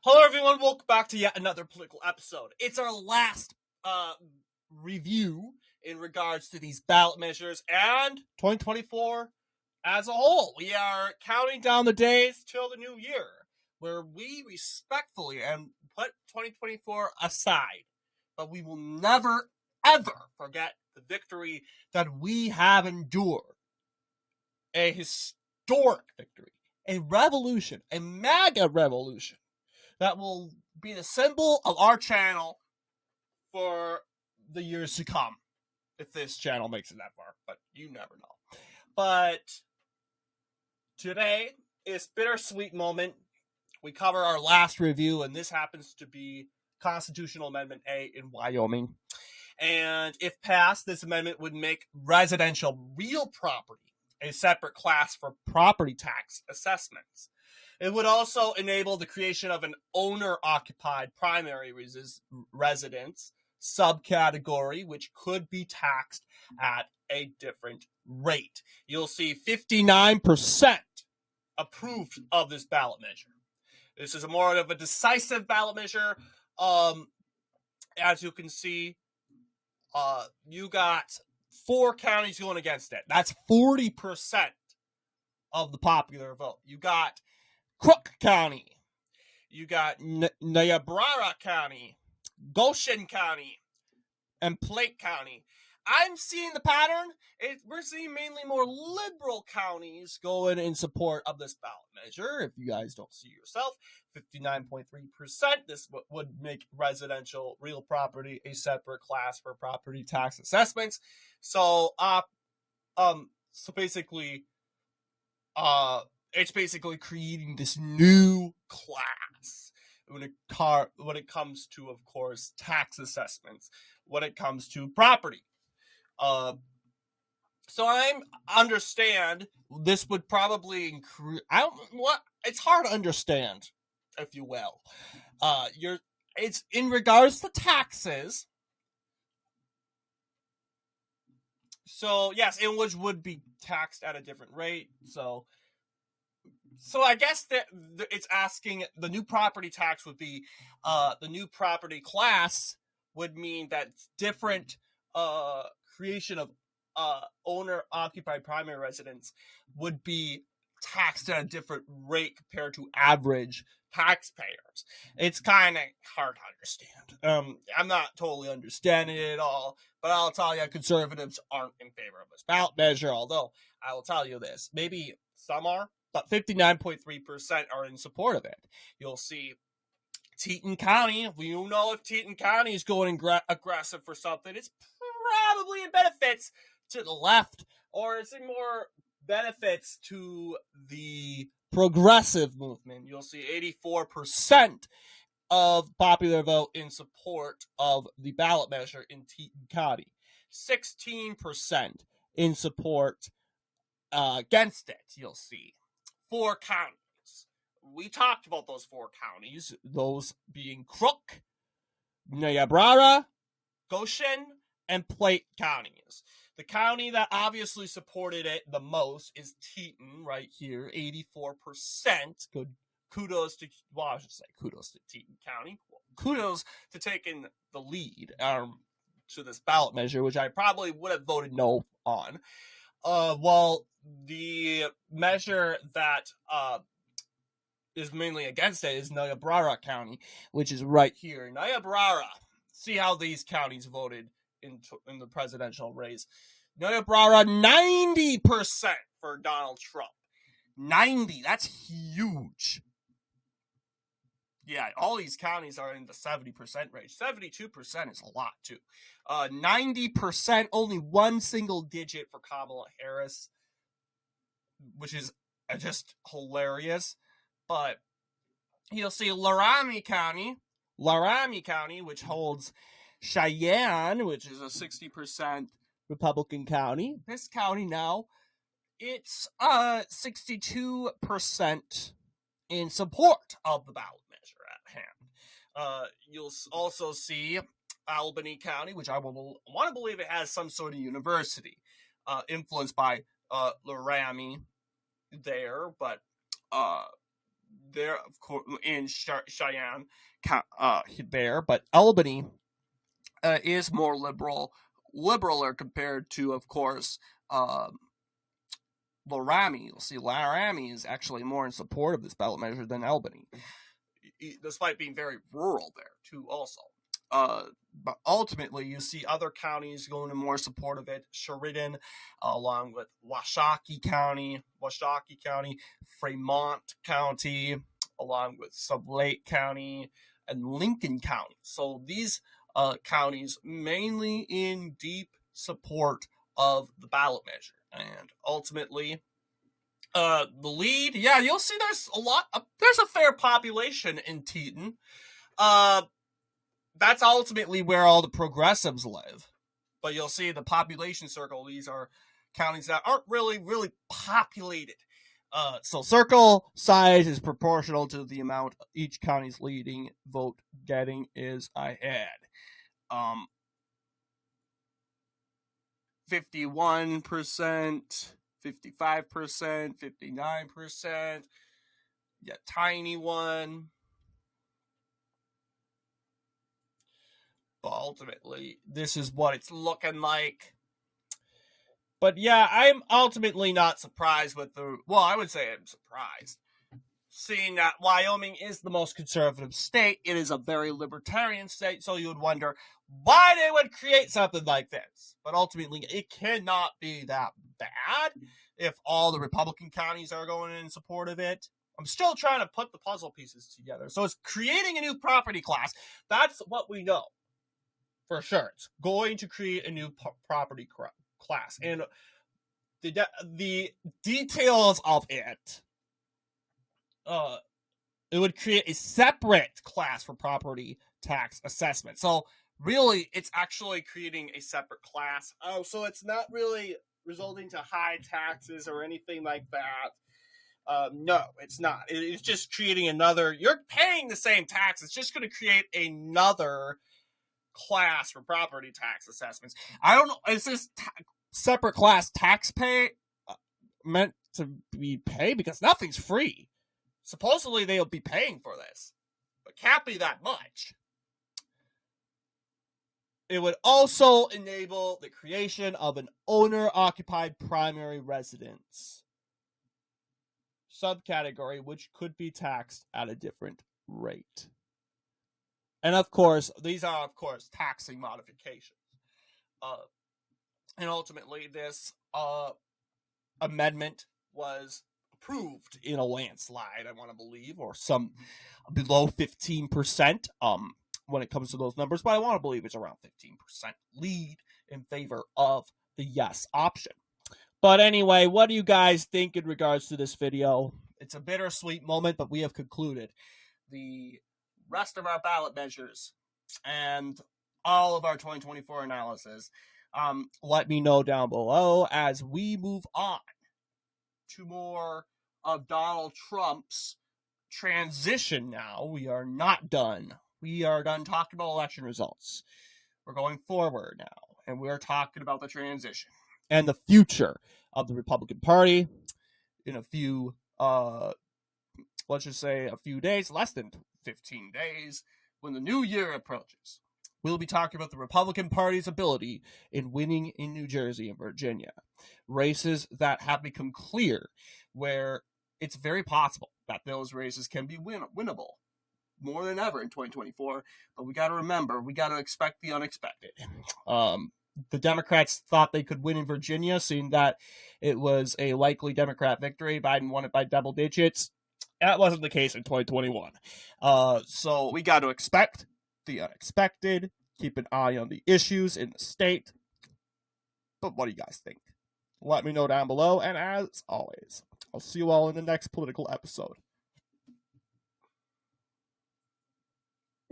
Hello, everyone. Welcome back to yet another political episode. It's our last review in regards to these ballot measures and 2024 as a whole. We are counting down the days till the new year, where we respectfully and put 2024 aside, but we will never, ever forget the victory that we have endured. A historic victory, a revolution, a MAGA revolution that will be the symbol of our channel for the years to come. If this channel makes it that far, but you never know. But today is bittersweet moment. We cover our last review, and this happens to be Constitutional Amendment A in Wyoming. And if passed, this amendment would make residential real property a separate class for property tax assessments. It would also enable the creation of an owner-occupied primary residence subcategory, which could be taxed at a different rate. You'll see 59% approved of this ballot measure. This is more of a decisive ballot measure. As you can see, you got 4 counties going against it. That's 40% of the popular vote. You got Crook County, you got Niobrara County, Goshen County, and Plate County. I'm seeing the pattern. We're seeing mainly more liberal counties going in support of this ballot measure. If you guys don't see yourself, 59.3%. This would make residential real property a separate class for property tax assessments. So basically, it's basically creating this new class when it comes to, of course, tax assessments, when it comes to property. So I understand this would probably increase. It's hard to understand, if you will. It's in regards to taxes. So yes, which would be taxed at a different rate. So I guess that it's asking the new property tax would be the new property class would mean that different creation of owner-occupied primary residence would be taxed at a different rate compared to average taxpayers. It's kind of hard to understand. I'm not totally understanding it at all, but I'll tell you, conservatives aren't in favor of this ballot measure, although I will tell you this, maybe some are, but 59.3% are in support of it. You'll see Teton County. We know if Teton County is going aggressive for something, it's probably in benefits to the left, or is it more benefits to the progressive movement? You'll see 84% of popular vote in support of the ballot measure in Teton County. 16% in support against it, you'll see. 4 counties. We talked about those 4 counties, those being Crook, Niobrara, Goshen, and Plate counties. The county that obviously supported it the most is Teton, right here, 84%. Good. Kudos to Teton County. Kudos to taking the lead to this ballot measure, which I probably would have voted no on. While the measure that is mainly against it is Niobrara County, which is right here. Niobrara. See how these counties voted in the presidential race. Niobrara, 90% for Donald Trump. 90, that's huge. Yeah, all these counties are in the 70% range. 72% is a lot, too. 90%, only one single digit for Kamala Harris, which is just hilarious. But you'll see Laramie County, which holds Cheyenne, which is a 60% Republican county. This county now, it's 62% in support of the ballot measure at hand. You'll also see Albany County, which I want to believe it has some sort of university influenced by Laramie there, but there, of course, in Cheyenne, there, but Albany is more liberaler compared to, of course, Laramie. You'll see Laramie is actually more in support of this ballot measure than Albany, despite being very rural there, too, also. But ultimately, you see other counties going in more support of it. Sheridan, along with Washakie County, Fremont County, along with Sublette County, and Lincoln County. So these counties mainly in deep support of the ballot measure. And ultimately, the lead, you'll see there's a fair population in Teton. That's ultimately where all the progressives live. But you'll see the population circle, these are counties that aren't really, really populated. So circle size is proportional to the amount each county's leading vote getting is ahead. 51%, 55%, 59%. Yeah, tiny one. But ultimately, this is what it's looking like. But yeah, I'm ultimately not surprised with I would say I'm surprised. Seeing that Wyoming is the most conservative state, it is a very libertarian state, so you would wonder why they would create something like this. But ultimately, it cannot be that bad if all the Republican counties are going in support of it. I'm still trying to put the puzzle pieces together. So it's creating a new property class. That's what we know. For sure. It's going to create a new property class. And the details of it, it would create a separate class for property tax assessment. So really, it's actually creating a separate class. So it's not really resulting to high taxes or anything like that. No, it's not. It's just creating another. You're paying the same tax. It's just going to create another class for property tax assessments. I don't know. Is this separate class tax pay meant to be paid? Because nothing's free. Supposedly they'll be paying for this, but can't be that much. It would also enable the creation of an owner-occupied primary residence subcategory, which could be taxed at a different rate. And of course, these are, of course, taxing modifications. And ultimately, this amendment was approved in a landslide, I want to believe, or some below 15% when it comes to those numbers. But I want to believe it's around 15% lead in favor of the yes option. But anyway, what do you guys think in regards to this video? It's a bittersweet moment, but we have concluded the rest of our ballot measures and all of our 2024 analysis. Let me know down below as we move on to more of Donald Trump's transition now. We are not done. We are done talking about election results. We're going forward now, and we're talking about the transition and the future of the Republican Party in a few, let's just say a few days, less than 15 days, when the new year approaches. We'll be talking about the Republican Party's ability in winning in New Jersey and Virginia. Races that have become clear, where it's very possible that those races can be winnable more than ever in 2024. But we got to remember, we got to expect the unexpected. The Democrats thought they could win in Virginia, seeing that it was a likely Democrat victory. Biden won it by double digits. That wasn't the case in 2021. So we got to expect the unexpected, keep an eye on the issues in the state. But what do you guys think? Let me know down below, and as always, I'll see you all in the next political episode.